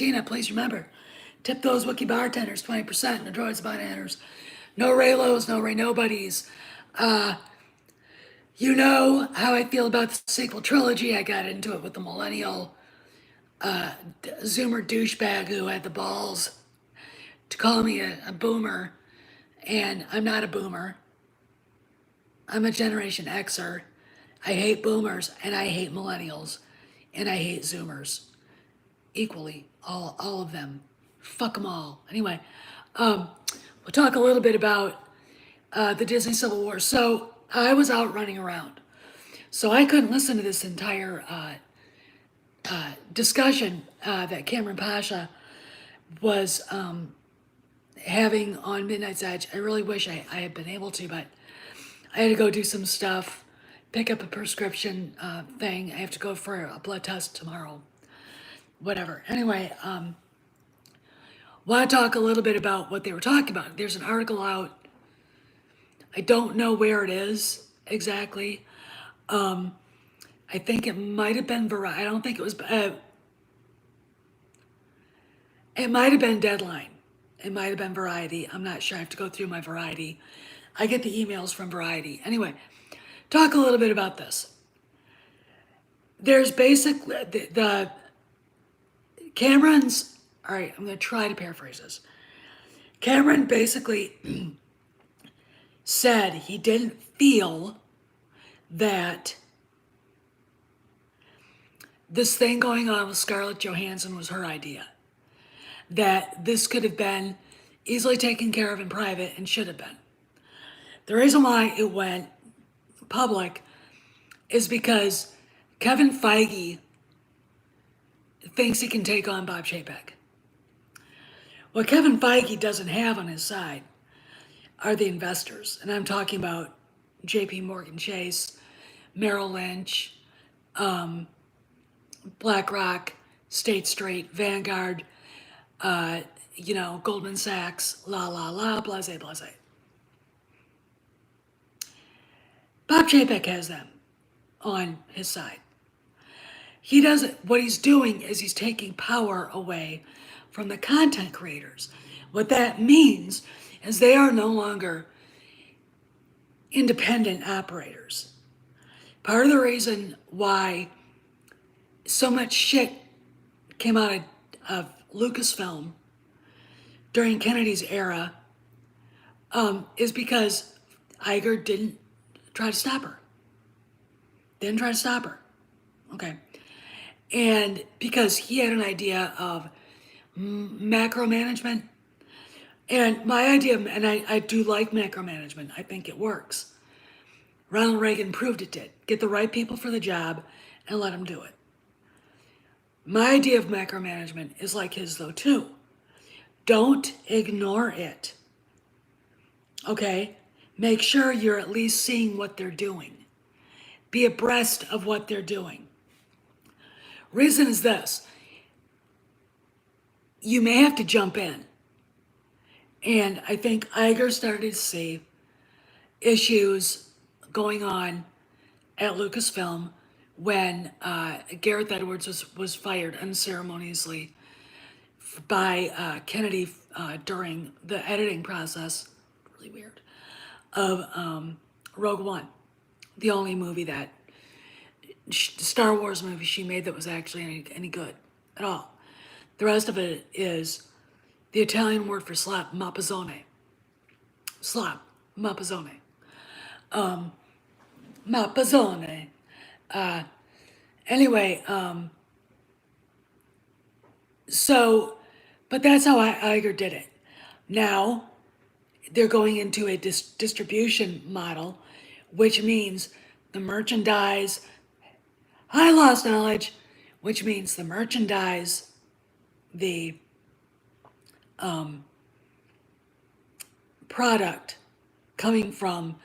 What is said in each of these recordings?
cantina, please remember, tip those Wookiee bartenders 20%, and the droids bartenders. No Raylos, no Ray Nobodies. You know how I feel about the sequel trilogy. I got into it with the millennial Zoomer douchebag who had the balls to call me a boomer, and I'm not a boomer. I'm a Generation Xer. I hate boomers, and I hate millennials, and I hate Zoomers equally, all of them. Fuck them all. Anyway, we'll talk a little bit about the Disney Civil War. So I was out running around, so I couldn't listen to this entire discussion that Cameron Pasha was having on Midnight's Edge. I really wish I had been able to, but I had to go do some stuff, pick up a prescription thing. I have to go for a blood test tomorrow. Whatever. Anyway, want to talk a little bit about what they were talking about. There's an article out. I don't know where it is exactly. I think it might have been Variety. I don't think it was. It might have been Deadline. It might have been Variety. I'm not sure. I have to go through my Variety. I get the emails from Variety. Anyway, talk a little bit about this. There's basically the Cameron's. All right, I'm going to try to paraphrase this. Cameron basically said he didn't feel that this thing going on with Scarlett Johansson was her idea. That this could have been easily taken care of in private and should have been. The reason why it went public is because Kevin Feige thinks he can take on Bob Chapek. What Kevin Feige doesn't have on his side are the investors. And I'm talking about JP Morgan Chase, Merrill Lynch, BlackRock, State Street, Vanguard, Goldman Sachs, blase, blase. Bob Chapek has them on his side. He doesn't, what he's doing is he's taking power away from the content creators. What that means is they are no longer independent operators. Part of the reason why so much shit came out of Lucasfilm during Kennedy's era is because Iger didn't try to stop her. Okay. And because he had an idea of macro management. And my idea, and I do like macro management, I think it works. Ronald Reagan proved it did. Get the right people for the job and let them do it. My idea of macro management is like his though too. Don't ignore it. Okay? Make sure you're at least seeing what they're doing. Be abreast of what they're doing. Reason is this. You may have to jump in. And I think Iger started to see issues going on at Lucasfilm when Gareth Edwards was fired unceremoniously by Kennedy during the editing process, really weird, of Rogue One, the only movie that, Star Wars movie she made that was actually any good at all. The rest of it is the Italian word for slap, mapazzone. Slap, mapazzone. Mapazzone. Anyway, but that's how Iger did it. Now, they're going into a distribution model, which means the merchandise, I lost knowledge, which means the merchandise, the product coming from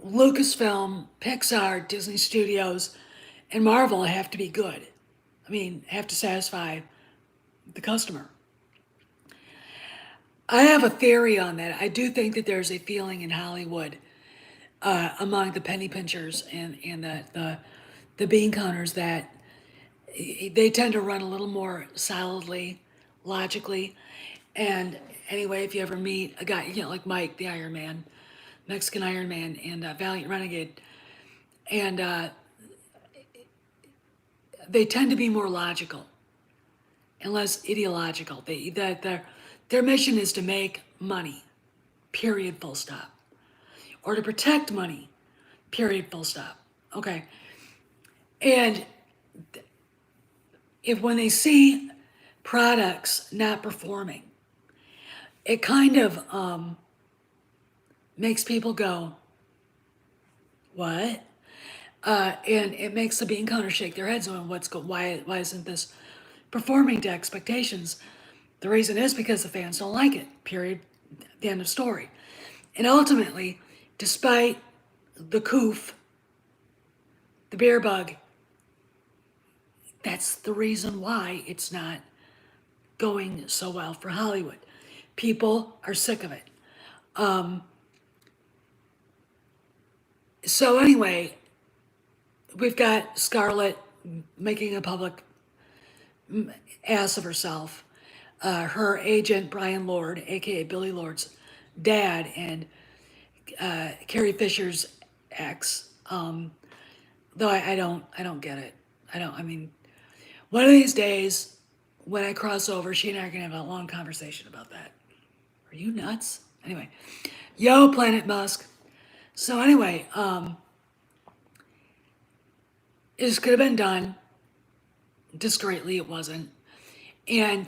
Lucasfilm, Pixar, Disney Studios, and Marvel have to be good. I mean, have to satisfy the customer. I have a theory on that. I do think that there's a feeling in Hollywood among the penny pinchers and the bean counters that they tend to run a little more solidly, logically. And anyway, if you ever meet a guy, like Mike, the Iron Man, Mexican Iron Man, and Valiant Renegade, and they tend to be more logical and less ideological. Their mission is to make money, period, full stop, or to protect money, period, full stop. Okay, and if when they see products not performing, it kind of makes people go, "What?" And it makes the bean counters shake their heads on why isn't this performing to expectations? The reason is because the fans don't like it. Period. The end of story. And ultimately, despite the coof, the beer bug, that's the reason why it's not going so well for Hollywood. People are sick of it. So anyway, we've got Scarlett making a public ass of herself. Her agent, Brian Lord, aka Billy Lord's dad, and Carrie Fisher's ex. Though I don't get it. I mean, one of these days, when I cross over, she and I are gonna have a long conversation about that. Are you nuts? Anyway, yo, Planet Musk. So anyway, this could have been done discreetly. It wasn't, and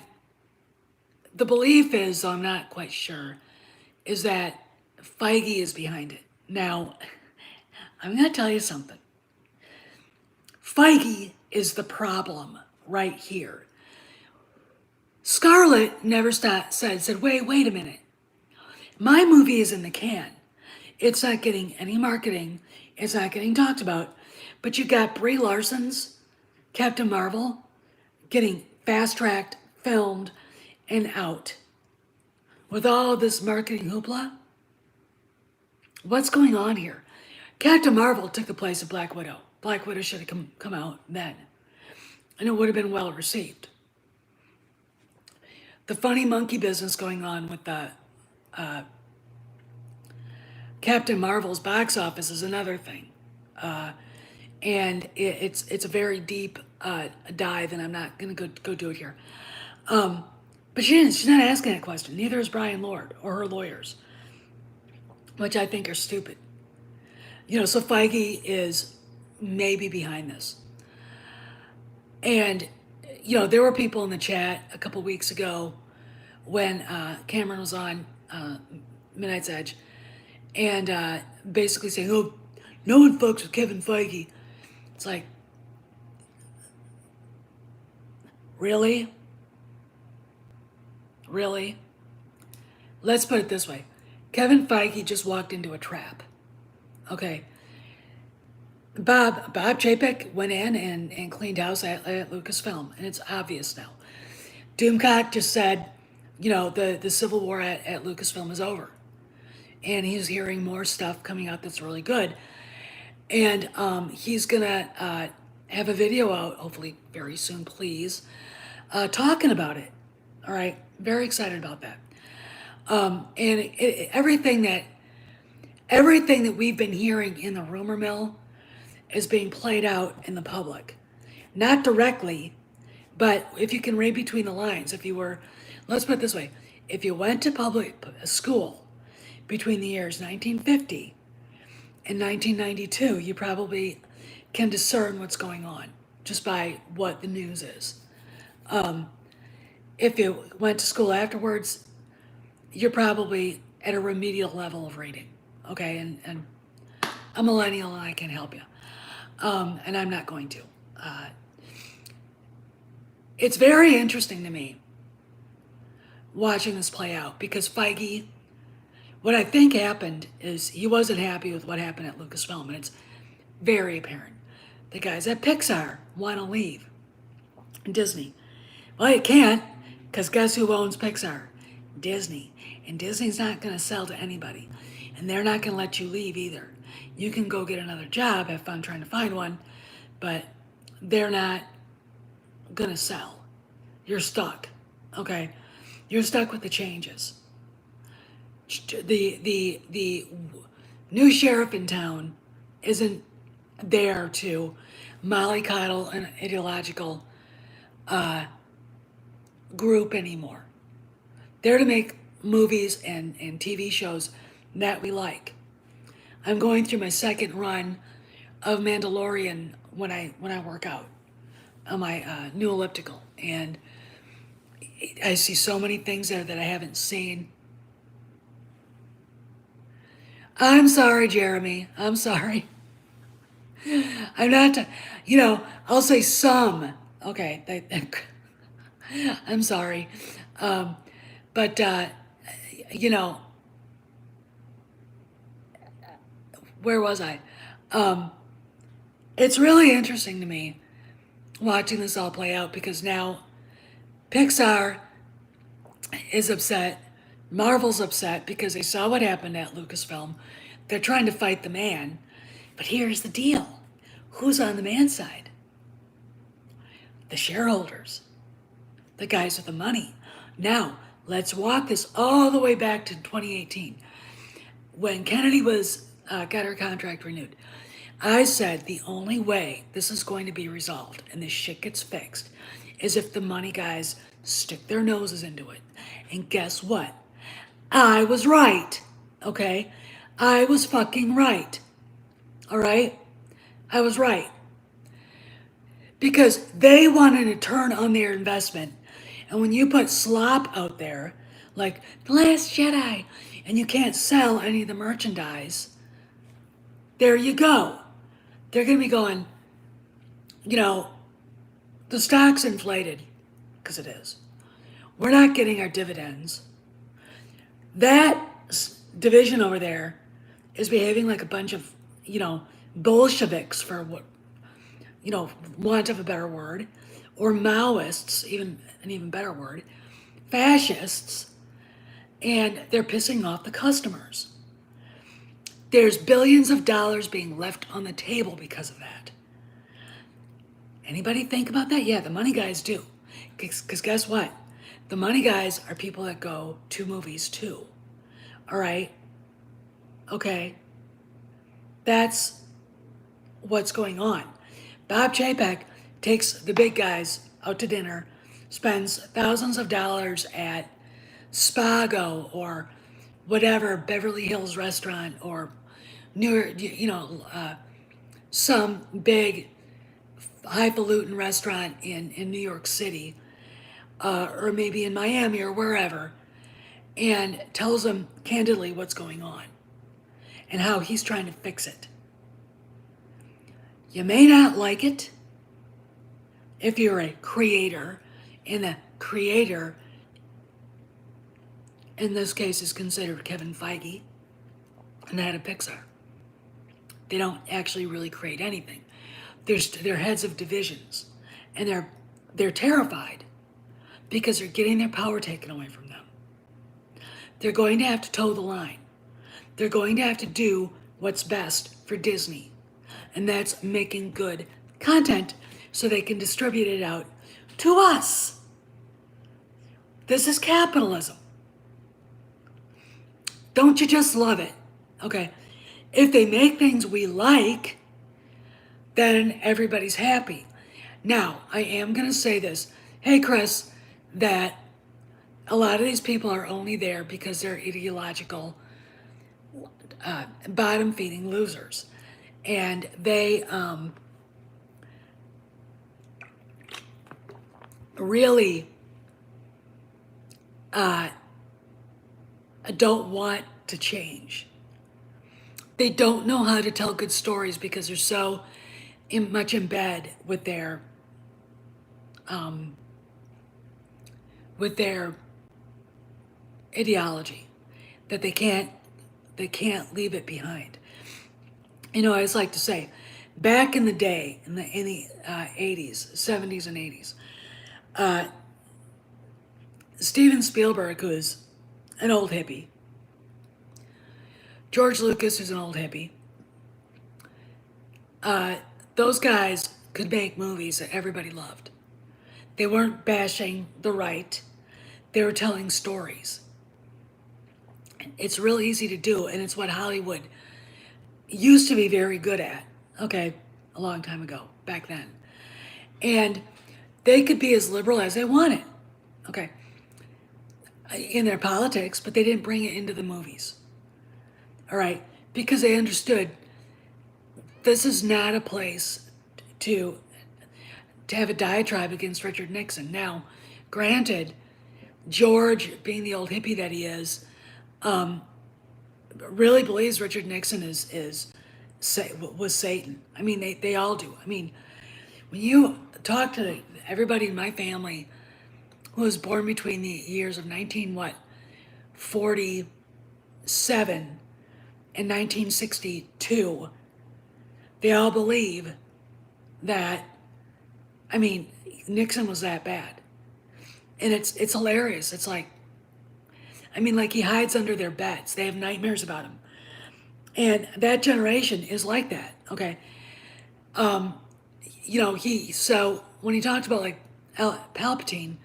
the belief is, I'm not quite sure, is that Feige is behind it. Now, I'm going to tell you something. Feige is the problem right here. Scarlett never said, wait a minute. My movie is in the can. It's not getting any marketing. It's not getting talked about. But you got Brie Larson's Captain Marvel getting fast-tracked, filmed, and out. With all this marketing hoopla? What's going on here? Captain Marvel took the place of Black Widow. Black Widow should have come out then. And it would have been well received. The funny monkey business going on with the Captain Marvel's box office is another thing. And it's a very deep dive, and I'm not going to go do it here. But she's not asking that question. Neither is Brian Lord or her lawyers, which I think are stupid. So Feige is maybe behind this. And, there were people in the chat a couple weeks ago when Cameron was on Midnight's Edge and basically saying, oh, no one fucks with Kevin Feige. It's like, really? Really? Let's put it this way. Kevin Feige just walked into a trap. Okay. Bob Chapek went in and cleaned house at Lucasfilm, and it's obvious now. Doomcock just said, the civil war at Lucasfilm is over. And he's hearing more stuff coming out that's really good. And he's going to have a video out, hopefully very soon, please, talking about it. All right? Very excited about that. And everything that we've been hearing in the rumor mill is being played out in the public. Not directly, but if you can read between the lines, let's put it this way, if you went to public school between the years 1950 and 1992, you probably can discern what's going on just by what the news is. If you went to school afterwards, you're probably at a remedial level of reading, okay? And I'm a millennial and I can help you. And I'm not going to. It's very interesting to me watching this play out because Feige, what I think happened is he wasn't happy with what happened at Lucasfilm, and it's very apparent. The guys at Pixar want to leave Disney. Well, you can't, because guess who owns Pixar? Disney. And Disney's not going to sell to anybody. And they're not going to let you leave either. You can go get another job, have fun trying to find one, but they're not gonna sell. You're stuck. Okay, you're stuck with the changes. The new sheriff in town isn't there to mollycoddle an ideological group anymore. They're to make movies and TV shows that we like. I'm going through my second run of Mandalorian when I work out on my new elliptical, and I see so many things there that I haven't seen. I'm sorry, Jeremy. I'm sorry. I'm not. I'll say some. Okay. I'm sorry, um, but you know, where was I? Um, it's really interesting to me watching this all play out because now Pixar is upset. Marvel's upset because they saw what happened at Lucasfilm. They're trying to fight the man. But here's the deal, who's on the man side? The shareholders, the guys with the money. Now, let's walk this all the way back to 2018 when Kennedy got her contract renewed. I said the only way this is going to be resolved and this shit gets fixed is if the money guys stick their noses into it. And guess what? I was right. Okay? I was fucking right. All right? I was right. Because they wanted to turn on their investment. And when you put slop out there, like The Last Jedi, and you can't sell any of the merchandise, there you go. They're going to be going, you know, the stock's inflated, because it is. We're not getting our dividends. That division over there is behaving like a bunch of, Bolsheviks, for what, want of a better word, or Maoists, even an even better word, fascists, and they're pissing off the customers. There's billions of dollars being left on the table because of that. Anybody think about that? Yeah, the money guys do. Because guess what? The money guys are people that go to movies too. All right? Okay? That's what's going on. Bob Chapek takes the big guys out to dinner, spends thousands of dollars at Spago or whatever Beverly Hills restaurant or some big highfalutin restaurant in New York City, or maybe in Miami or wherever, and tells them candidly what's going on and how he's trying to fix it. You may not like it if you're a creator, and a creator in this case is considered Kevin Feige and the head of Pixar. They don't actually really create anything. They're heads of divisions, and they're terrified because they're getting their power taken away from them. They're going to have to toe the line. They're going to have to do what's best for Disney, and that's making good content so they can distribute it out to us. This is capitalism. Don't you just love it? Okay. If they make things we like, then everybody's happy. Now, I am going to say this. Hey, Chris, that a lot of these people are only there because they're ideological, bottom-feeding losers. And they really don't want to change. They don't know how to tell good stories because they're so much in bed with their ideology that they can't leave it behind. I always like to say, back in the day, in the 80s, 70s and 80s, Steven Spielberg, who's an old hippie, George Lucas, who's an old hippie, those guys could make movies that everybody loved. They weren't bashing the right. They were telling stories. It's real easy to do, and it's what Hollywood used to be very good at, okay, a long time ago, back then. And they could be as liberal as they wanted, okay, in their politics, but they didn't bring it into the movies, all right, because they understood this is not a place to have a diatribe against Richard Nixon. Now, granted, George, being the old hippie that he is, really believes Richard Nixon was Satan. I mean, they all do. I mean, when you talk to everybody in my family who was born between the years of 47 and 1962, they all believe that, I mean, Nixon was that bad. And it's hilarious. It's like, I mean, like he hides under their beds. They have nightmares about him. And that generation is like that, okay? So when he talked about like Palpatine,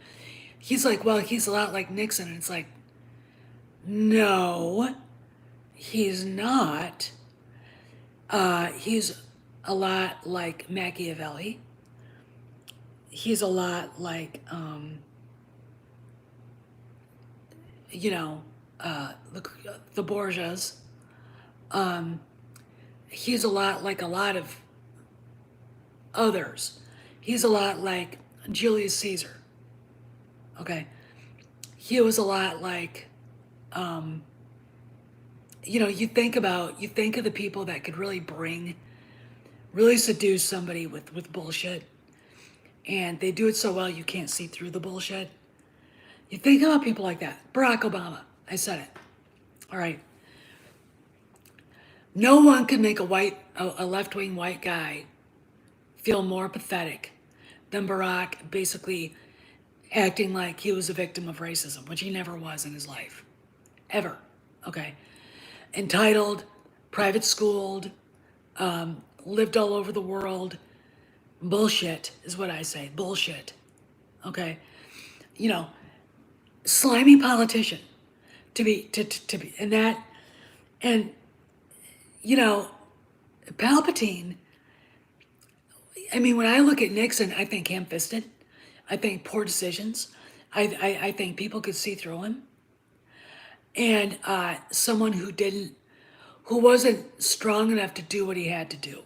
he's like, well, he's a lot like Nixon. And it's like, no, he's not. He's a lot like Machiavelli. He's a lot like, the Borgias. He's a lot like a lot of others. He's a lot like Julius Caesar. Okay. He was a lot like, you think of the people that could really seduce somebody with bullshit. And they do it so well you can't see through the bullshit. You think about people like that. Barack Obama. I said it. All right. No one can make a left-wing white guy feel more pathetic than Barack basically acting like he was a victim of racism, which he never was in his life. Ever. Okay. Entitled, private schooled, lived all over the world. Bullshit is what I say. Bullshit. Okay. Slimy politician to be, and that, and, Palpatine, I mean, when I look at Nixon, I think ham-fisted. I think poor decisions. I think people could see through him. And someone who wasn't strong enough to do what he had to do.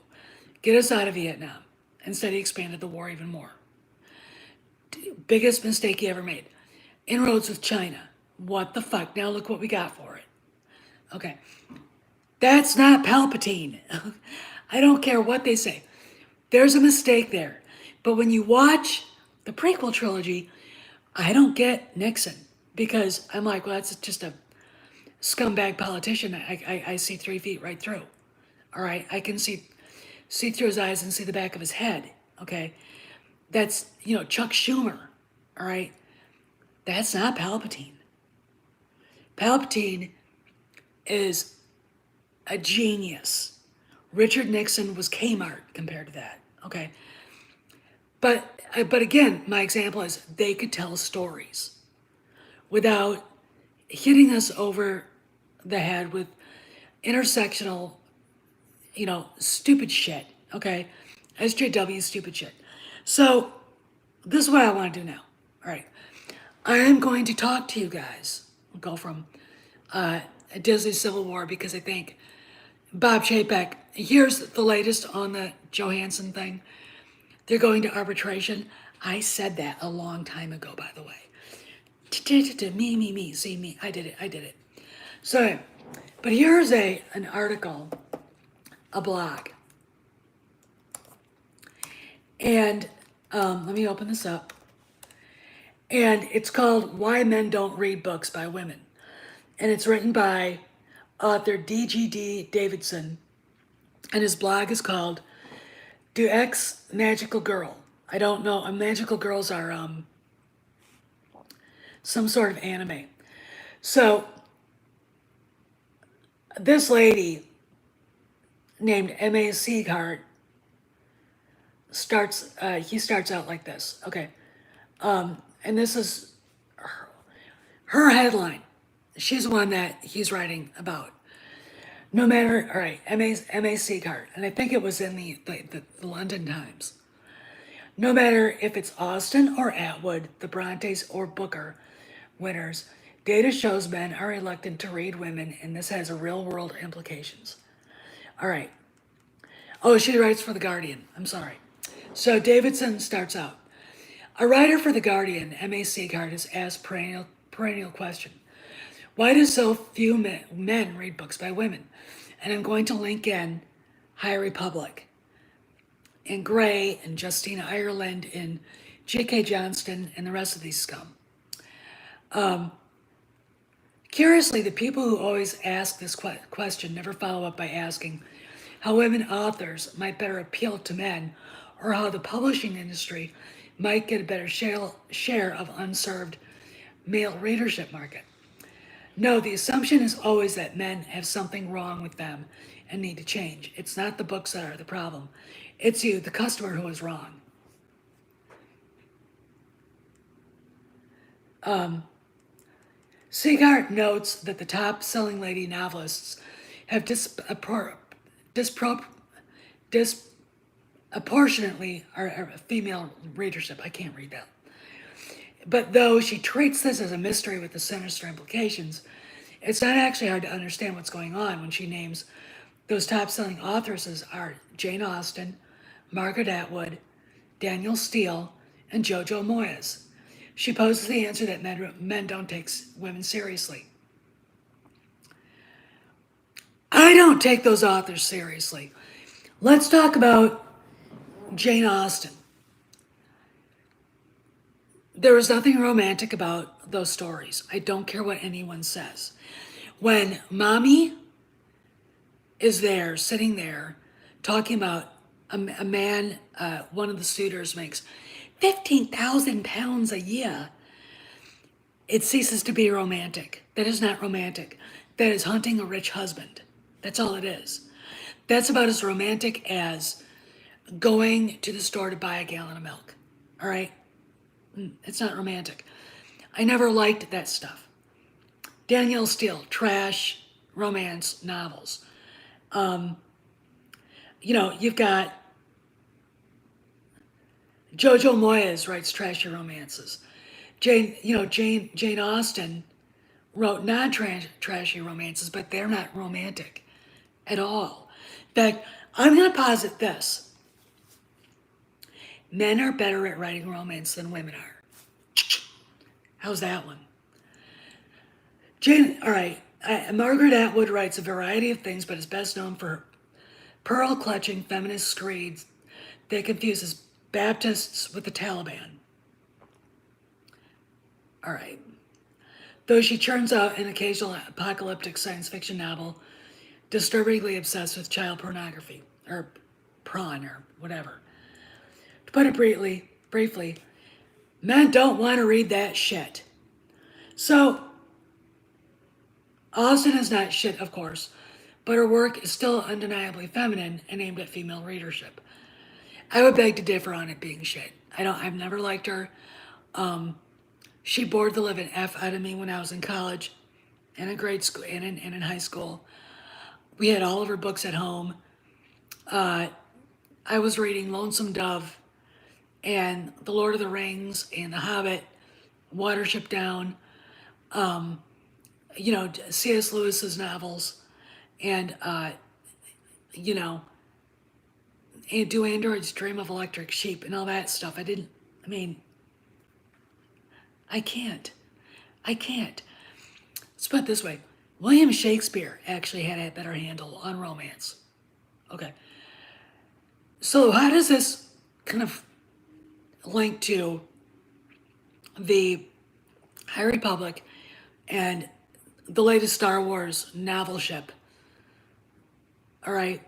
Get us out of Vietnam. Instead, he expanded the war even more. Biggest mistake he ever made. Inroads with China. What the fuck? Now look what we got for it. Okay. That's not Palpatine. I don't care what they say. There's a mistake there. But when you watch the prequel trilogy, I don't get Nixon because I'm like, well, that's just a scumbag politician. I see 3 feet right through. All right. I can see through his eyes and see the back of his head. Okay. That's, Chuck Schumer. All right. That's not Palpatine. Palpatine is a genius. Richard Nixon was Kmart compared to that. Okay. But again, my example is they could tell stories without hitting us over the head with intersectional, stupid shit. Okay. SJW stupid shit. So this is what I want to do now. All right. I am going to talk to you guys. We'll go from Disney Civil War because I think Bob Chapek, here's the latest on the Johansson thing. They're going to arbitration. I said that a long time ago, by the way. Me, see me. I did it. So, but here's an article, a blog. And let me open this up. And it's called Why Men Don't Read Books by Women. And it's written by author D.G.D. Davidson. And his blog is called Do X Magical Girl. I don't know. Magical girls are some sort of anime. So this lady named M.A. Sieghart he starts out like this. Okay. And this is her headline. She's the one that he's writing about. No matter, all right, M.A. Seacart, and I think it was in the London Times. No matter if it's Austen or Atwood, the Brontes or Booker winners, data shows men are reluctant to read women, and this has real world implications. All right. Oh, she writes for The Guardian. I'm sorry. So Davidson starts out. A writer for The Guardian, M.A. Seacart, has asked perennial question. Why do so few men read books by women? And I'm going to link in High Republic and Gray and Justina Ireland and J.K. Johnston and the rest of these scum. Curiously, the people who always ask this question never follow up by asking how women authors might better appeal to men or how the publishing industry might get a better share of unserved male readership market. No, the assumption is always that men have something wrong with them and need to change. It's not the books that are the problem. It's you, the customer, who is wrong. Seagart notes that the top-selling lady novelists have disproportionately are female readership. I can't read that. But though she treats this as a mystery with the sinister implications, it's not actually hard to understand what's going on when she names those top-selling authoresses are Jane Austen, Margaret Atwood, Danielle Steele, and Jojo Moyes. She poses the answer that men don't take women seriously. I don't take those authors seriously. Let's talk about Jane Austen. There was nothing romantic about those stories. I don't care what anyone says. When mommy is there, sitting there, talking about a man, one of the suitors makes 15,000 pounds a year, it ceases to be romantic. That is not romantic. That is hunting a rich husband. That's all it is. That's about as romantic as going to the store to buy a gallon of milk. All right? It's not romantic. I never liked that stuff. Danielle Steele, trash romance novels. You've got Jojo Moyes writes trashy romances. Jane Austen wrote non-trashy romances, but they're not romantic at all. In fact, I'm going to posit this. Men are better at writing romance than women are. How's that one? Margaret Atwood writes a variety of things, but is best known for her pearl-clutching feminist screeds that confuses Baptists with the Taliban. All right. Though she churns out an occasional apocalyptic science fiction novel, disturbingly obsessed with child pornography, or prawn, or whatever. To put it briefly, men don't want to read that shit. So, Austen is not shit, of course, but her work is still undeniably feminine and aimed at female readership. I would beg to differ on it being shit. I've never liked her. She bored the living F out of me when I was in college and in grade school and in high school. We had all of her books at home. I was reading Lonesome Dove and The Lord of the Rings and The Hobbit, Watership Down, C.S. Lewis's novels, and, and Do Androids Dream of Electric Sheep and all that stuff. I can't. Let's put it this way. William Shakespeare actually had a better handle on romance. Okay. So how does this kind of link to the High Republic and the latest Star Wars novel ship? All right.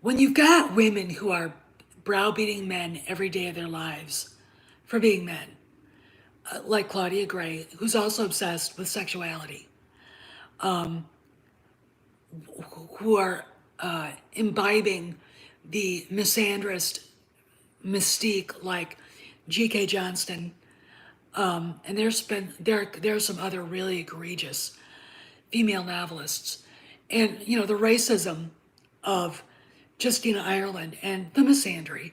When you've got women who are browbeating men every day of their lives for being men, like Claudia Gray, who's also obsessed with sexuality, who are imbibing the misandrist mystique like G.K. Johnston, and there's some other really egregious female novelists, and the racism of Justina Ireland and the misandry.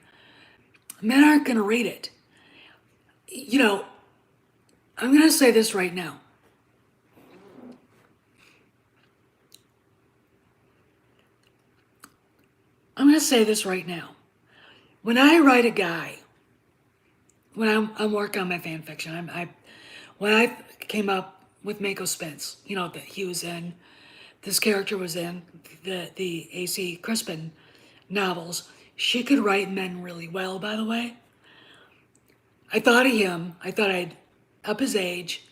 Men aren't going to read it. You know, I'm going to say this right now. I'm going to say this right now. When I write a guy, when I'm working on my fan fiction, when I came up with Mako Spence, that he was in, this character was in the A.C. Crispin novels. She could write men really well, by the way. I thought of him. I thought I'd up his age.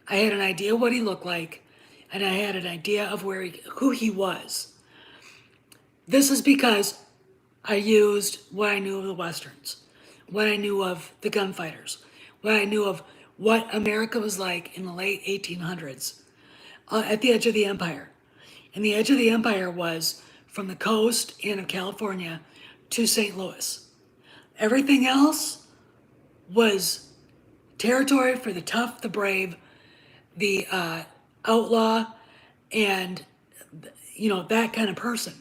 I had an idea what he looked like, and I had an idea of who he was. This is because I used what I knew of the Westerns, what I knew of the gunfighters, what I knew of what America was like in the late 1800s at the edge of the empire. And the edge of the empire was from the coast and of California to St. Louis. Everything else was territory for the tough, the brave, the outlaw, and that kind of person.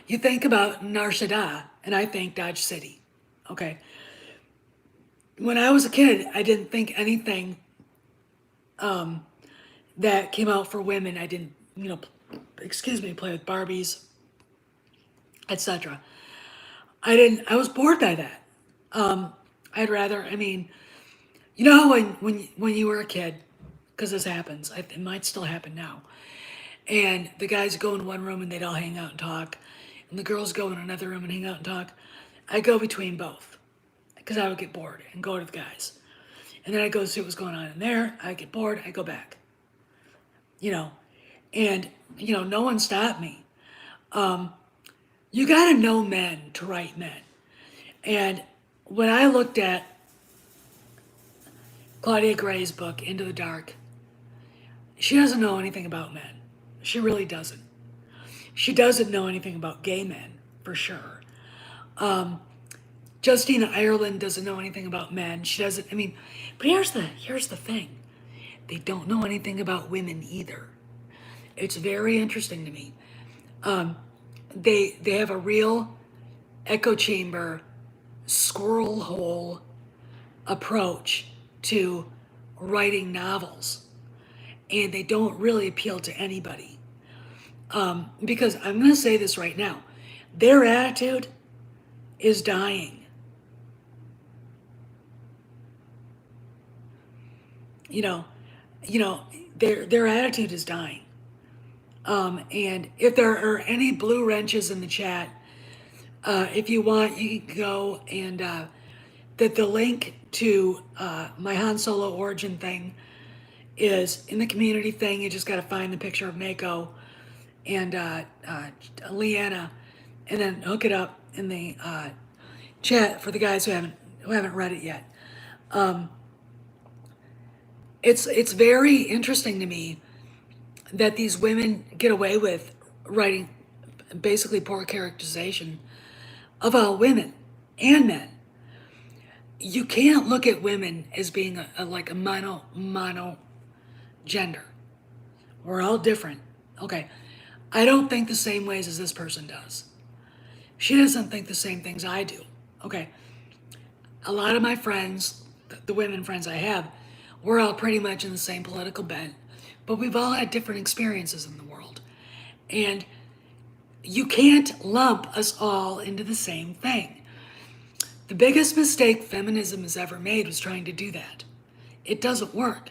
You think about Nar Shaddaa, and I think Dodge City. Okay. When I was a kid, I didn't think anything that came out for women. I didn't, play with Barbies, etc. I was bored by that. I'd rather, how when you were a kid, because this happens, it might still happen now, and the guys go in one room and they'd all hang out and talk, and the girls go in another room and hang out and talk. I go between both because I would get bored and go to the guys, and then I go see what's going on in there. I get bored, I go back. And no one stopped me. You got to know men to write men, and when I looked at Claudia Gray's book Into the Dark, she doesn't know anything about men. She really doesn't. She doesn't know anything about gay men, for sure. Justina Ireland doesn't know anything about men. She doesn't, but here's the thing. They don't know anything about women either. It's very interesting to me. They have a real echo chamber, squirrel hole approach to writing novels. And they don't really appeal to anybody. Because I'm going to say this right now. Their attitude is dying. Their attitude is dying. And if there are any blue wrenches in the chat, if you want, you can go and the link to my Han Solo origin thing is in the community thing. You just got to find the picture of Mako and Leanna, and then hook it up in the chat for the guys who haven't read it yet. It's very interesting to me that these women get away with writing basically poor characterization of all women and men. You can't look at women as being like a mono gender. We're all different. Okay. I don't think the same ways as this person does. She doesn't think the same things I do. Okay. A lot of my friends, the women friends I have, we're all pretty much in the same political bent, but we've all had different experiences in the world. And you can't lump us all into the same thing. The biggest mistake feminism has ever made was trying to do that. It doesn't work.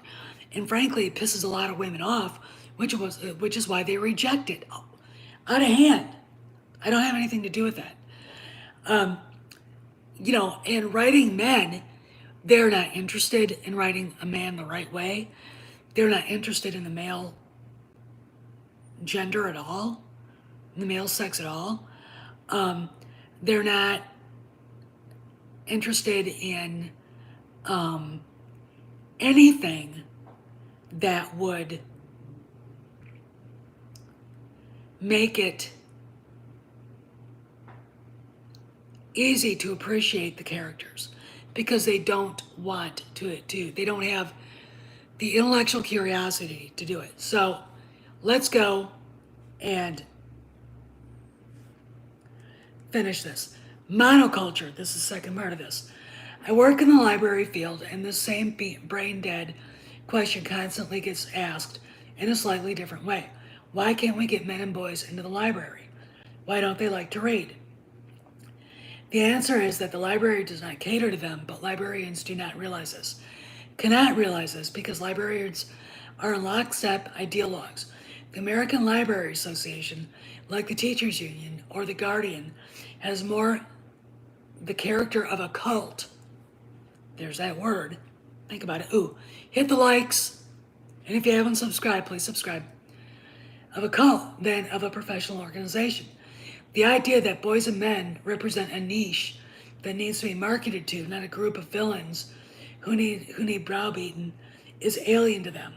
And frankly, it pisses a lot of women off, which is why they reject it out of hand. I don't have anything to do with that. And writing men, they're not interested in writing a man the right way. They're not interested in the male gender at all, the male sex at all. They're not interested in anything that would make it easy to appreciate the characters. because they don't want to they don't have the intellectual curiosity to do it. So let's go and finish this. Monoculture, this is the second part of this. I work in the library field, and this same brain dead question constantly gets asked in a slightly different way. Why can't we get men and boys into the library? Why don't they like to read? The answer is that the library does not cater to them, but librarians do not realize this. Cannot realize this because librarians are in lockstep ideologues. The American Library Association, like the Teachers Union or the Guardian, has more the character of a cult. There's that word. Think about it. Ooh, hit the likes. And if you haven't subscribed, please subscribe. Of a cult than of a professional organization. The idea that boys and men represent a niche that needs to be marketed to, not a group of villains who need browbeaten, is alien to them.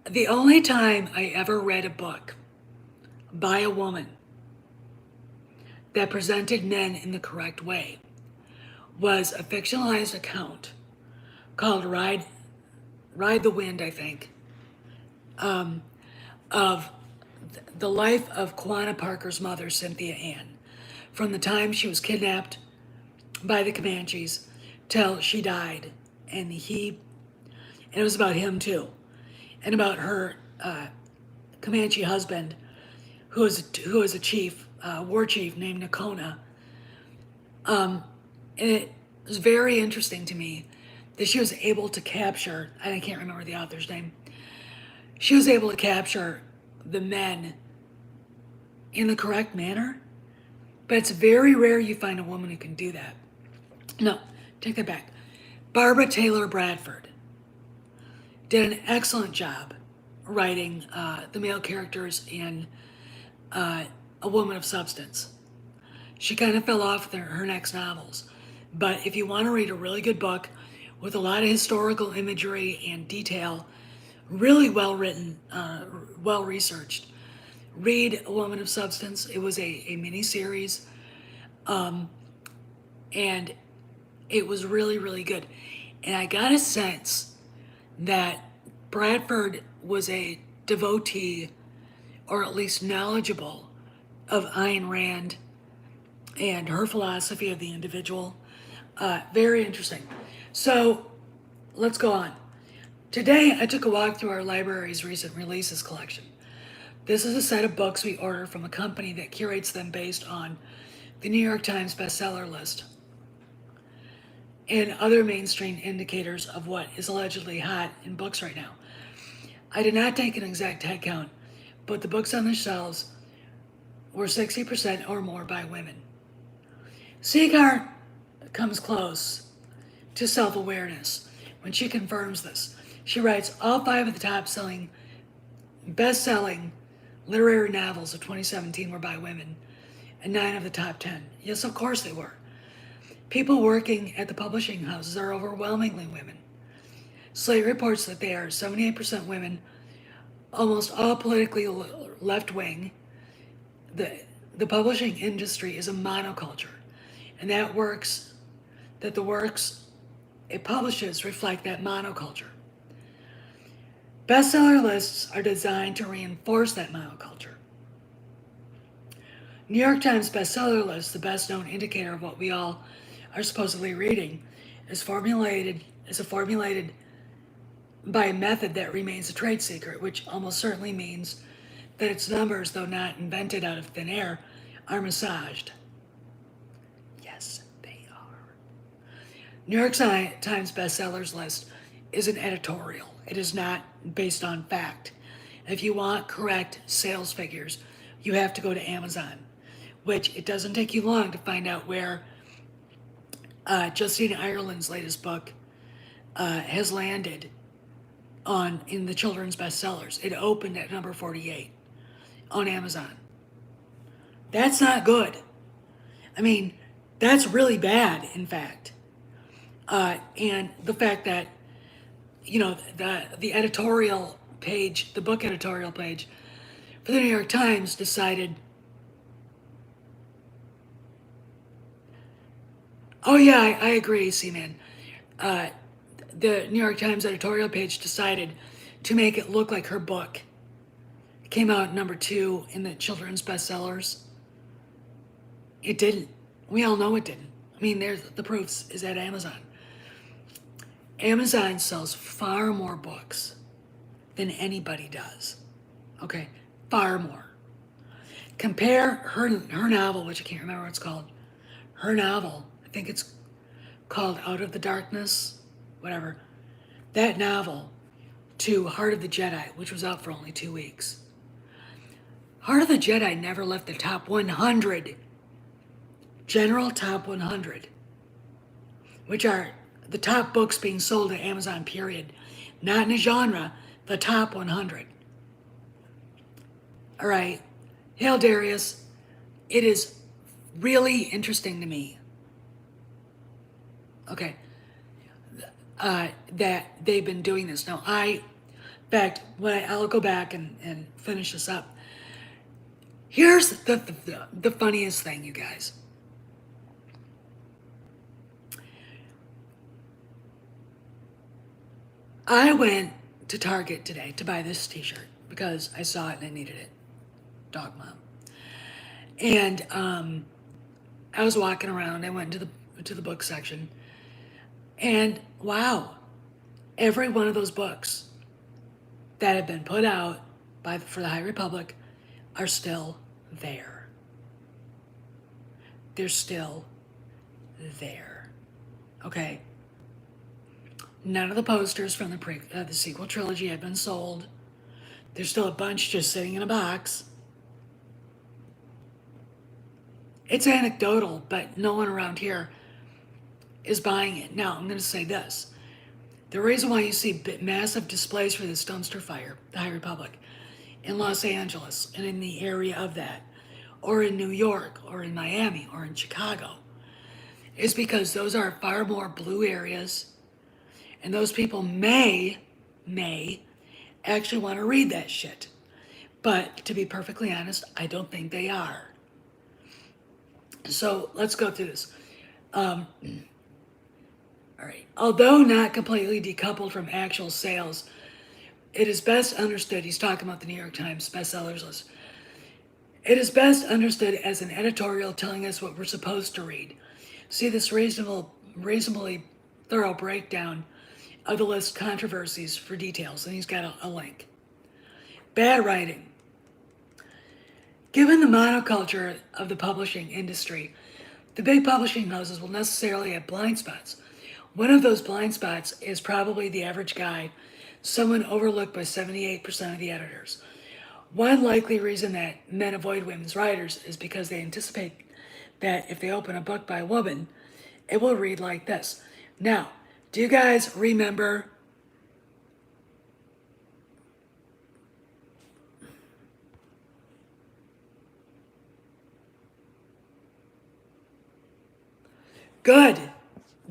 The only time I ever read a book by a woman that presented men in the correct way was a fictionalized account called Ride the Wind, I think, of the life of Quanah Parker's mother, Cynthia Ann, from the time she was kidnapped by the Comanches till she died. And it was about him too, and about her Comanche husband, who was a chief, war chief named Nakona. And it was very interesting to me that she was able to capture, I can't remember the author's name, she was able to capture the men in the correct manner, but it's very rare you find a woman who can do that. No, take that back. Barbara Taylor Bradford did an excellent job writing the male characters in A Woman of Substance. She kind of fell off her next novels. But if you want to read a really good book with a lot of historical imagery and detail, really well written, well researched, read A Woman of Substance. It was a mini series, and it was really, really good. And I got a sense that Bradford was a devotee, or at least knowledgeable, of Ayn Rand and her philosophy of the individual. Very interesting. So let's go on. Today, I took a walk through our library's recent releases collection. This is a set of books we order from a company that curates them based on the New York Times bestseller list and other mainstream indicators of what is allegedly hot in books right now. I did not take an exact head count, but the books on the shelves were 60% or more by women. Seagar comes close to self-awareness when she confirms this. She writes all 5 of the top-selling, best-selling literary novels of 2017 were by women, and 9 of the top 10. Yes, of course they were. People working at the publishing houses are overwhelmingly women. Slate reports that they are 78% women, almost all politically left-wing. The publishing industry is a monoculture, and the works it publishes reflect that monoculture. Bestseller lists are designed to reinforce that monoculture. New York Times bestseller list, the best known indicator of what we all are supposedly reading, is formulated by a method that remains a trade secret, which almost certainly means that its numbers, though not invented out of thin air, are massaged. Yes, they are. New York Times bestsellers list is an editorial. It is not based on fact. If you want correct sales figures, you have to go to Amazon, which it doesn't take you long to find out where Justine Ireland's latest book has landed in the children's bestsellers. It opened at number 48 on Amazon. That's not good. I mean, that's really bad, in fact. And the fact that, the editorial page, the book editorial page for the New York Times decided Oh yeah, I agree, C-Man. Uh, the New York Times editorial page decided to make it look like her book came out number 2 in the children's bestsellers. It didn't. We all know it didn't. I mean, there's the proofs is at Amazon. Amazon sells far more books than anybody does. Okay, far more. Compare her novel, which I can't remember what it's called. Her novel, I think it's called Out of the Darkness, whatever. That novel to Heart of the Jedi, which was out for only 2 weeks. Heart of the Jedi never left the top 100. General top 100, which are the top books being sold at Amazon, period. Not in a genre, the top 100. All right. Hail Darius, it is really interesting to me, okay, that they've been doing this. Now, in fact, I'll go back and finish this up. Here's the funniest thing, you guys. I went to Target today to buy this t-shirt because I saw it and I needed it. Dog mom. And I was walking around. I went to the book section, and wow, every one of those books that have been put out for the High Republic are still there. They're still there. Okay. None of the posters from the sequel trilogy have been sold. There's still a bunch just sitting in a box. It's anecdotal, but no one around here is buying it. Now, I'm going to say this. The reason why you see massive displays for this dumpster fire, the High Republic, in Los Angeles and in the area of that, or in New York, or in Miami, or in Chicago, is because those are far more blue areas, and those people may actually want to read that shit. But to be perfectly honest, I don't think they are. So let's go through this. All right. Although not completely decoupled from actual sales, it is best understood, he's talking about the New York Times bestsellers list. It is best understood as an editorial telling us what we're supposed to read. See this reasonably thorough breakdown of the list controversies for details, and he's got a link. Bad writing. Given the monoculture of the publishing industry, the big publishing houses will necessarily have blind spots. One of those blind spots is probably the average guy, someone overlooked by 78% of the editors. One likely reason that men avoid women's writers is because they anticipate that if they open a book by a woman, it will read like this. Now, do you guys remember Good.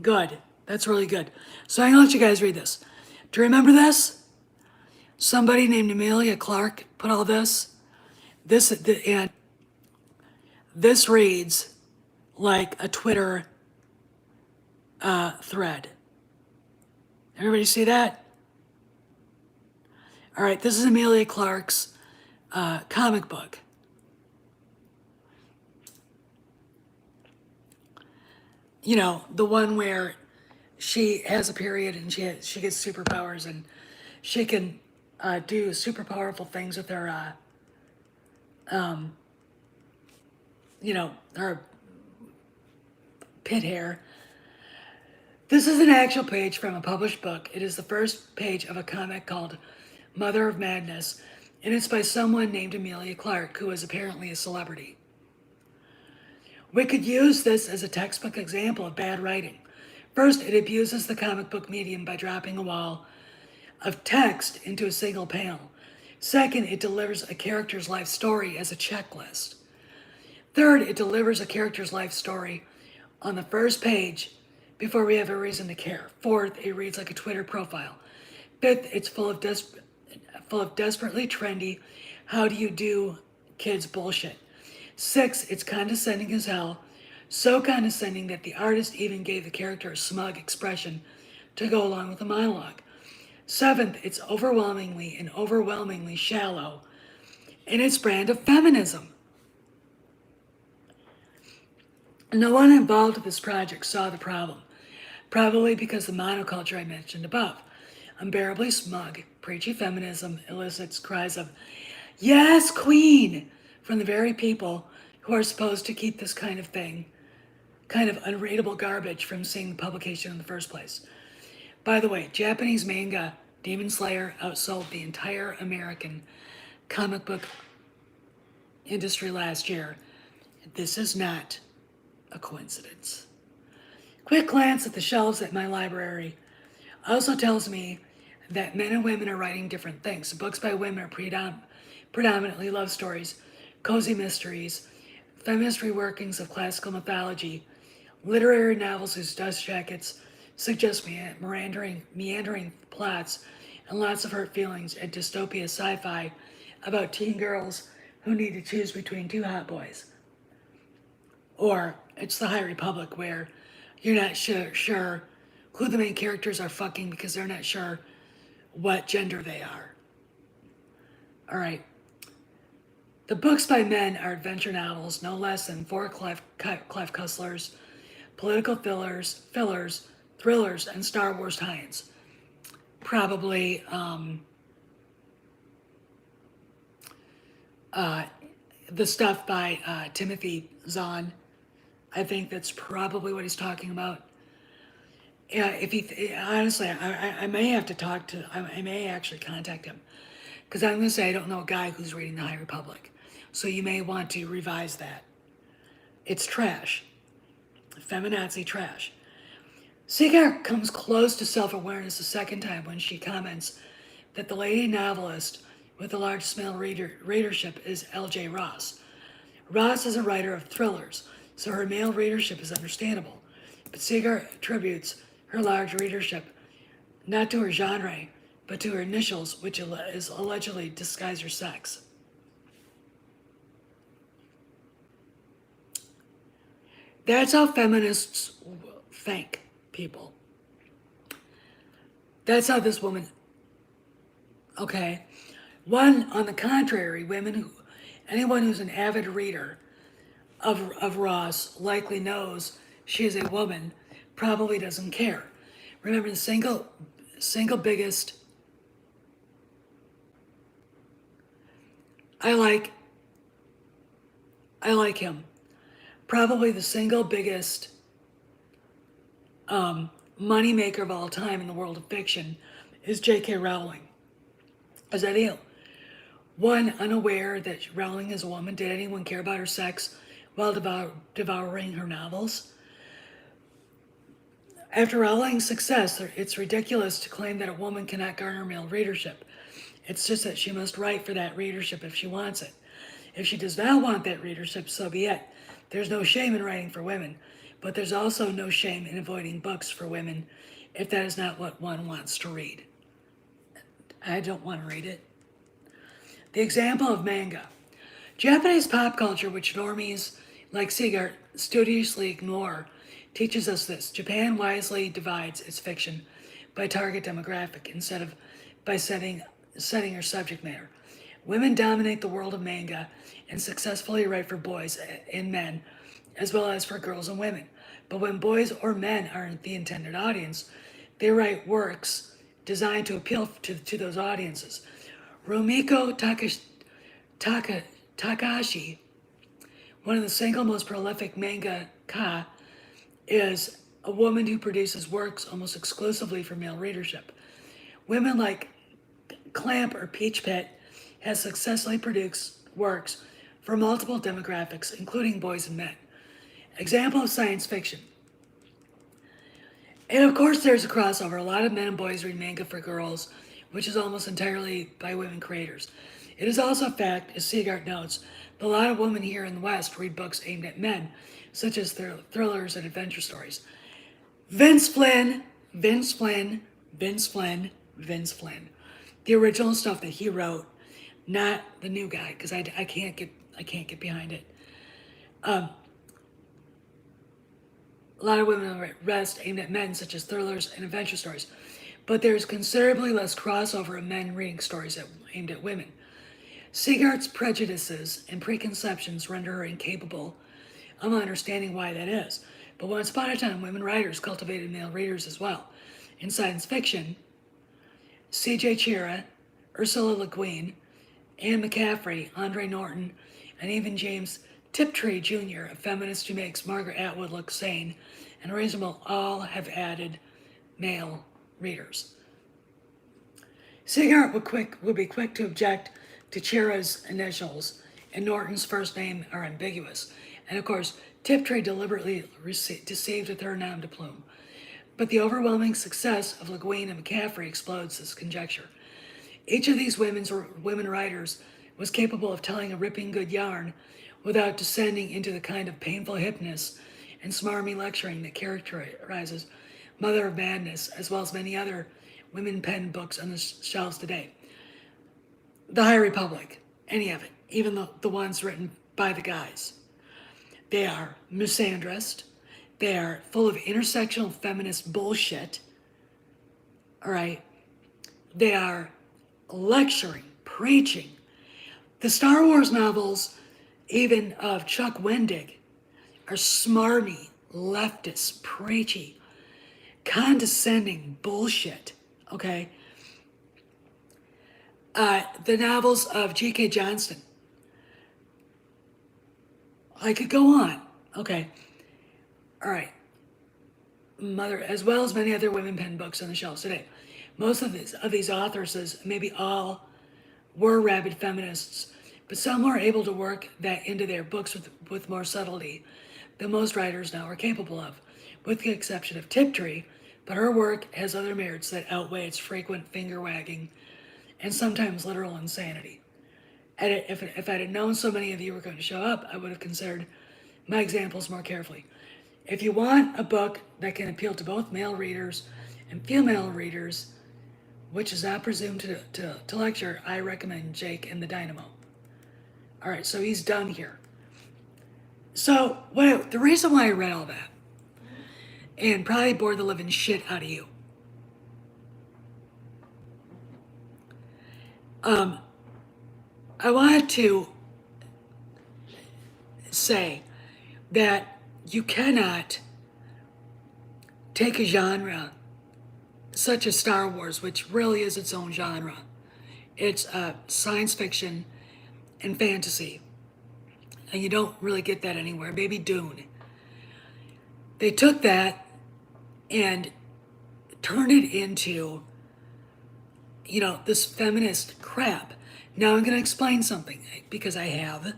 Good. That's really good. So I'm going to let you guys read this. Do you remember this? Somebody named Amelia Clark put all this. And this reads like a Twitter thread. Everybody see that? All right, this is Amelia Clark's comic book. You know, the one where she has a period and she gets superpowers and she can do super powerful things with her, her pit hair. This is an actual page from a published book. It is the first page of a comic called Mother of Madness, and it's by someone named Amelia Clark, who is apparently a celebrity. We could use this as a textbook example of bad writing. First, it abuses the comic book medium by dropping a wall of text into a single panel. Second, it delivers a character's life story as a checklist. Third, it delivers a character's life story on the first page before we have a reason to care. Fourth, it reads like a Twitter profile. Fifth, it's full of desperately trendy, how do you do kids bullshit. Six, it's condescending as hell. so condescending that the artist even gave the character a smug expression to go along with the monologue. Seventh, it's overwhelmingly shallow in its brand of feminism. No one involved with this project saw the problem, probably because the monoculture I mentioned above. Unbearably smug, preachy feminism elicits cries of, "Yes, Queen!" from the very people who are supposed to keep this kind of unreadable garbage from seeing the publication in the first place. By the way, Japanese manga Demon Slayer outsold the entire American comic book industry last year. This is not a coincidence. Quick glance at the shelves at my library also tells me that men and women are writing different things. Books by women are predominantly love stories, cozy mysteries, feminist reworkings of classical mythology, literary novels whose dust jackets suggest meandering plots and lots of hurt feelings, and dystopia sci-fi about teen girls who need to choose between two hot boys. Or it's the High Republic where you're not sure who the main characters are fucking because they're not sure what gender they are. Alright. The books by men are adventure novels, no less than four Clive Cusslers, political fillers, thrillers, and Star Wars tie-ins. Probably the stuff by Timothy Zahn. I think that's probably what he's talking about. Yeah, if he honestly, I may have to talk to. I may actually contact him because I'm going to say I don't know a guy who's reading the High Republic, so you may want to revise that. It's trash, feminazi trash. Seagar comes close to self-awareness the second time when she comments that the lady novelist with the largest male readership is L.J. Ross. Ross is a writer of thrillers, so her male readership is understandable, but Seagar attributes her large readership not to her genre, but to her initials, which is allegedly disguise her sex. That's how feminists think, people. That's how this woman. Okay. One, on the contrary, anyone who's an avid reader of Ross likely knows she is a woman, probably doesn't care. Remember, the single biggest. I like him. Probably the single biggest moneymaker of all time in the world of fiction is J.K. Rowling. Is that you? One, unaware that Rowling is a woman. Did anyone care about her sex while devouring her novels? After Rowling's success, it's ridiculous to claim that a woman cannot garner male readership. It's just that she must write for that readership if she wants it. If she does not want that readership, so be it. There's no shame in writing for women, but there's also no shame in avoiding books for women if that is not what one wants to read. I don't want to read it. The example of manga. Japanese pop culture, which normies like Seagar studiously ignore, teaches us this. Japan wisely divides its fiction by target demographic instead of by setting her subject matter. Women dominate the world of manga and successfully write for boys and men, as well as for girls and women. But when boys or men aren't the intended audience, they write works designed to appeal to those audiences. Rumiko Takahashi, one of the single most prolific mangaka, is a woman who produces works almost exclusively for male readership. Women like Clamp or Peach Pit has successfully produced works for multiple demographics, including boys and men. Example of science fiction. And of course there's a crossover. A lot of men and boys read manga for girls, which is almost entirely by women creators. It is also a fact, as Seagart notes, that a lot of women here in the West read books aimed at men, such as thrillers and adventure stories. Vince Flynn. The original stuff that he wrote, not the new guy, because I can't get behind it. a lot of women rest aimed at men, such as thrillers and adventure stories. But there's considerably less crossover of men reading stories aimed at women. Siegart's prejudices and preconceptions render her incapable of understanding why that is. But once upon a time, women writers cultivated male readers as well. In science fiction, C.J. Chira, Ursula Le Guin, Anne McCaffrey, Andre Norton, and even James Tiptree Jr., a feminist who makes Margaret Atwood look sane and reasonable, all have added male readers. Siegart would be quick to object to Chira's initials, and Norton's first name are ambiguous. And of course, Tiptree deliberately deceived with her nom de plume. But the overwhelming success of Le Guin and McCaffrey explodes this conjecture. Each of these women writers was capable of telling a ripping good yarn without descending into the kind of painful hipness and smarmy lecturing that characterizes Mother of Madness, as well as many other women-penned books on the shelves today. The High Republic, any of it, even the ones written by the guys. They are misandrist. They are full of intersectional feminist bullshit. All right. They are lecturing, preaching. The Star Wars novels, even of Chuck Wendig, are smarmy, leftist, preachy, condescending bullshit. Okay. The novels of G.K. Johnston. I could go on. Okay. All right. Mother, as well as many other women penned books on the shelves today. Most of these authors, maybe all, were rabid feminists, but some were able to work that into their books with more subtlety than most writers now are capable of, with the exception of Tiptree, but her work has other merits that outweigh its frequent finger-wagging and sometimes literal insanity. And if I'd have known so many of you were going to show up, I would have considered my examples more carefully. If you want a book that can appeal to both male readers and female readers, which is not presumed to lecture, I recommend Jake and the Dynamo. All right, so he's done here. So the reason why I read all that, and probably bored the living shit out of you, I wanted to say that you cannot take a genre such as Star Wars, which really is its own genre. It's science fiction and fantasy. And you don't really get that anywhere. Maybe Dune. They took that and turned it into, this feminist crap. Now I'm going to explain something, because I have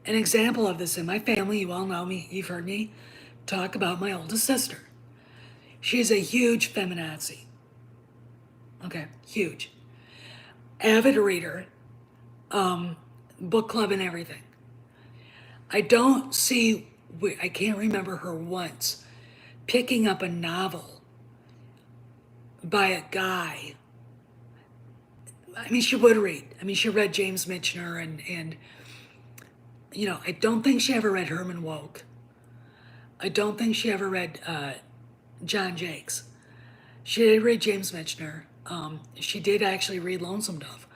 an example of this in my family. You all know me. You've heard me talk about my oldest sister. She's a huge feminazi. Okay, huge. Avid reader, book club and everything. I can't remember her once picking up a novel by a guy. I mean, she would read. I mean, she read James Michener and I don't think she ever read Herman Wouk. I don't think she ever read John Jakes. She did read James Michener. She did actually read Lonesome Dove.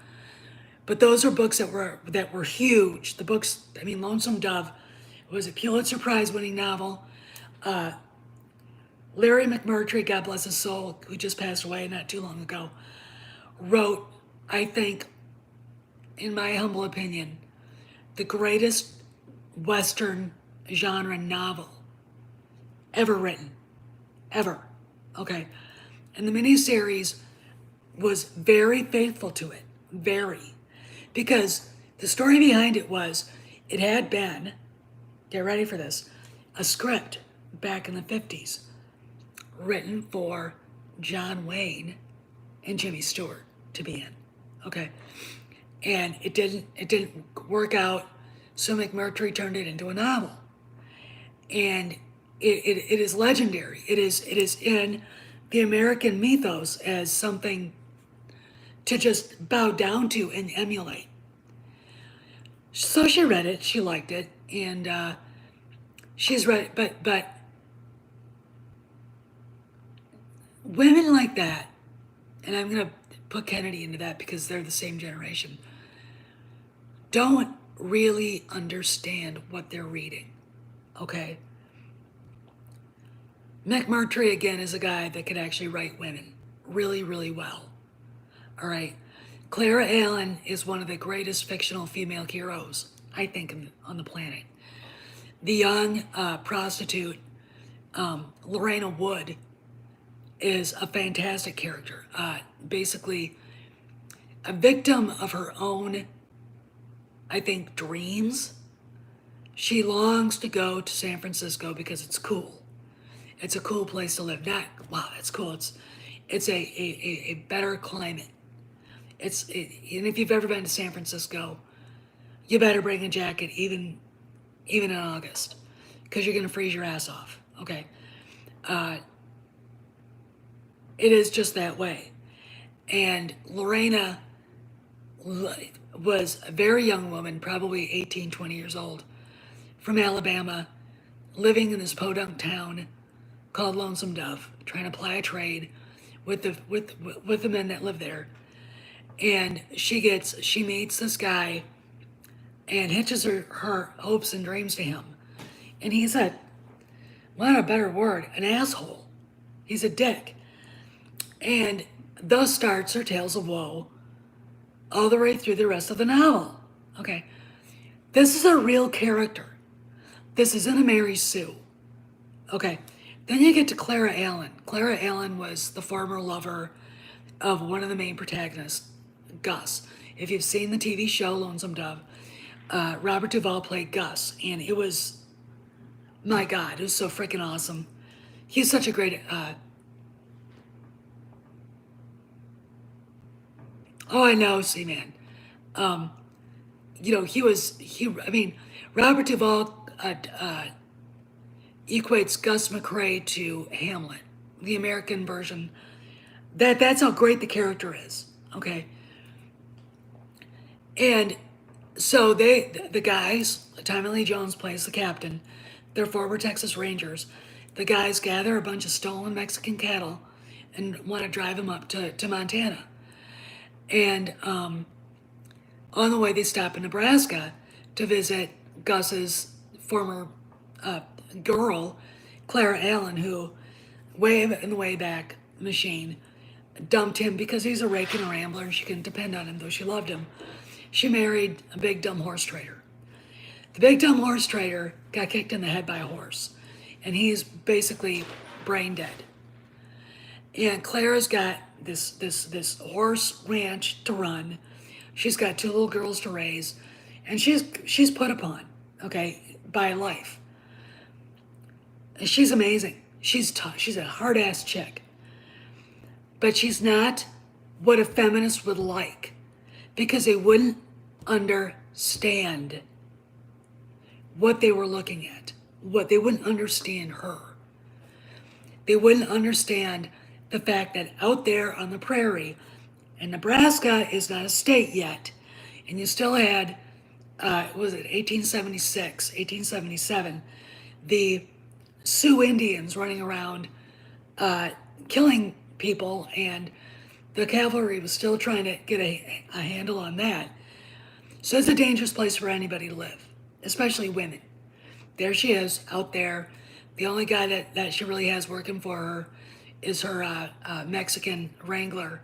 But those are books that were huge. The books, Lonesome Dove was a Pulitzer Prize winning novel. Larry McMurtry, God bless his soul, who just passed away not too long ago, wrote, I think, in my humble opinion, the greatest Western genre novel ever written. Ever. Okay. And the miniseries was very faithful to it. Very. Because the story behind it was, it had been, get ready for this, a script back in the 50s written for John Wayne and Jimmy Stewart to be in. Okay. And it didn't work out, so McMurtry turned it into a novel. And it is legendary. It is in the American mythos as something to just bow down to and emulate. So she read it, she liked it, and She's right, but women like that, and I'm gonna put Kennedy into that because they're the same generation, don't really understand what they're reading. Okay? McMurtry again is a guy that could actually write women really, really well. All right. Clara Allen is one of the greatest fictional female heroes, I think, on the planet. The young prostitute, Lorena Wood, is a fantastic character. Basically, a victim of her own, I think, dreams. She longs to go to San Francisco because it's cool. It's a cool place to live. Not, wow, that's cool. It's a better climate. And if you've ever been to San Francisco, you better bring a jacket even in August, because you're gonna freeze your ass off. Okay, uh, it is just that way. And Lorena was a very young woman, probably 18, 20 years old, from Alabama, living in this podunk town called Lonesome Dove, trying to ply a trade with the men that live there. And she meets this guy and hitches her hopes and dreams to him. And he's want a better word, an asshole. He's a dick. And thus starts her tales of woe all the way through the rest of the novel. Okay. This is a real character. This isn't a Mary Sue. Okay. Then you get to Clara Allen. Clara Allen was the former lover of one of the main protagonists, Gus. If you've seen the TV show Lonesome Dove, Robert Duvall played Gus, and it was, my God, it was so freaking awesome. He's such a great. Oh, I know, see, man. I mean, Robert Duvall equates Gus McCrae to Hamlet, the American version. That's how great the character is. Okay. And so the guys, Tommy Lee Jones plays the captain. They're former Texas Rangers. The guys gather a bunch of stolen Mexican cattle and want to drive them up to Montana. And on the way, they stop in Nebraska to visit Gus's former girl, Clara Allen, who, way in the Wayback Machine, dumped him because he's a rake and a rambler and she couldn't depend on him, though she loved him. She married a big dumb horse trader. The big dumb horse trader got kicked in the head by a horse, and he's basically brain dead. And Clara's got this horse ranch to run. She's got two little girls to raise, and she's put upon, okay, by life. And she's amazing. She's tough. She's a hard ass chick. But she's not what a feminist would like, because they wouldn't understand what they were looking at. What they wouldn't understand her. They wouldn't understand the fact that out there on the prairie, and Nebraska is not a state yet, and you still had, was it 1876, 1877, the Sioux Indians running around killing people, and the cavalry was still trying to get a handle on that. So it's a dangerous place for anybody to live, especially women. There she is out there. The only guy that she really has working for her is her Mexican wrangler.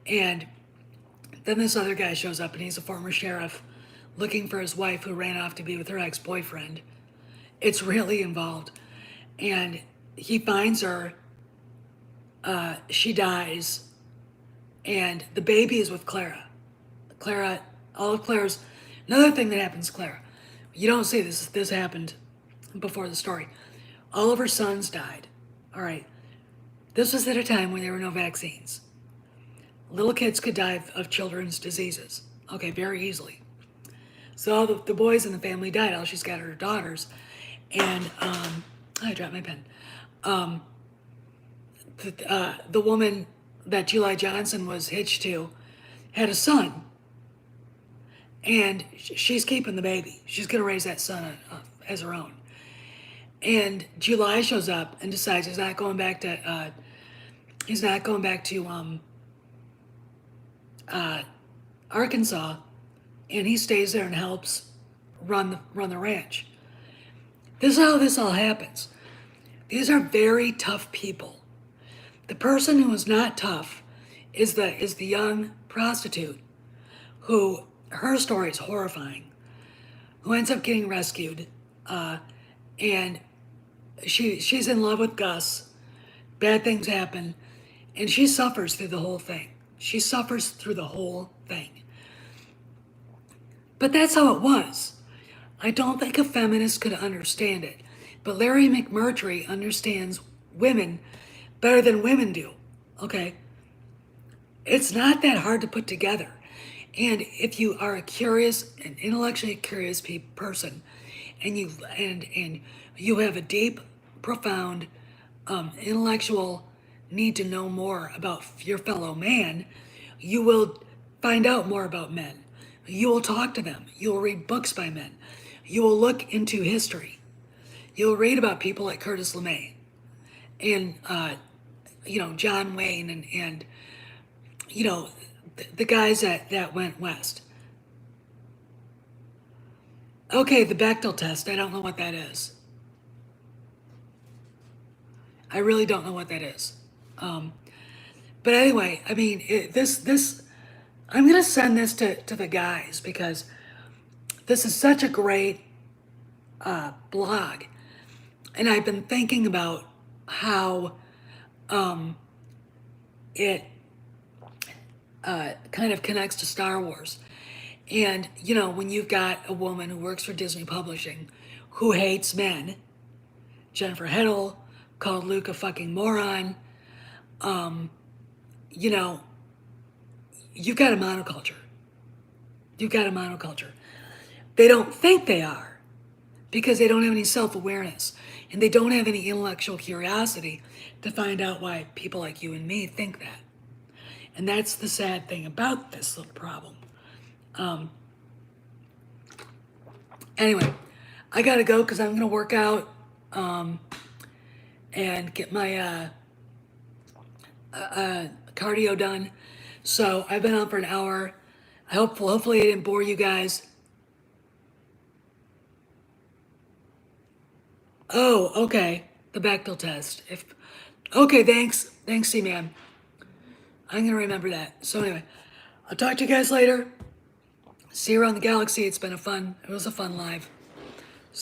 And then this other guy shows up, and he's a former sheriff looking for his wife who ran off to be with her ex-boyfriend. It's really involved. And he finds her. She dies. And the baby is with Clara. All of Clara's, another thing that happens to Clara. You don't see this. This happened before the story. All of her sons died. All right. This was at a time when there were no vaccines. Little kids could die of children's diseases. Okay, very easily. So all the boys in the family died. All she's got are her daughters. And I dropped my pen. The woman that Julie Johnson was hitched to had a son. And she's keeping the baby. She's going to raise that son as her own. And July shows up and decides he's not going back to Arkansas, and he stays there and helps run the ranch. This is how this all happens. These are very tough people. The person who is not tough is the young prostitute who, her story is horrifying, who ends up getting rescued, and she's in love with Gus. Bad things happen, and she suffers through the whole thing. She suffers through the whole thing. But that's how it was. I don't think a feminist could understand it, but Larry McMurtry understands women better than women do. Okay? It's not that hard to put together. And if you are a curious, an intellectually curious person, and you have a deep, profound, intellectual need to know more about your fellow man, you will find out more about men. You will talk to them. You will read books by men. You will look into history. You'll read about people like Curtis LeMay and John Wayne and the guys that went west. Okay, the Bechdel test. I don't know what that is. I really don't know what that is. But anyway, I mean, this. I'm gonna send this to the guys because this is such a great blog, and I've been thinking about how it kind of connects to Star Wars. And, when you've got a woman who works for Disney Publishing who hates men, Jennifer Heddle called Luke a fucking moron, you've got a monoculture. You've got a monoculture. They don't think they are because they don't have any self-awareness and they don't have any intellectual curiosity to find out why people like you and me think that. And that's the sad thing about this little problem. Anyway, I gotta go because I'm gonna work out and get my cardio done. So I've been on for an hour. Hopefully I didn't bore you guys. Oh, okay. The Bechdel test. Okay, thanks, C-Man. I'm gonna remember that. So anyway, I'll talk to you guys later. See you around the galaxy. It was a fun live.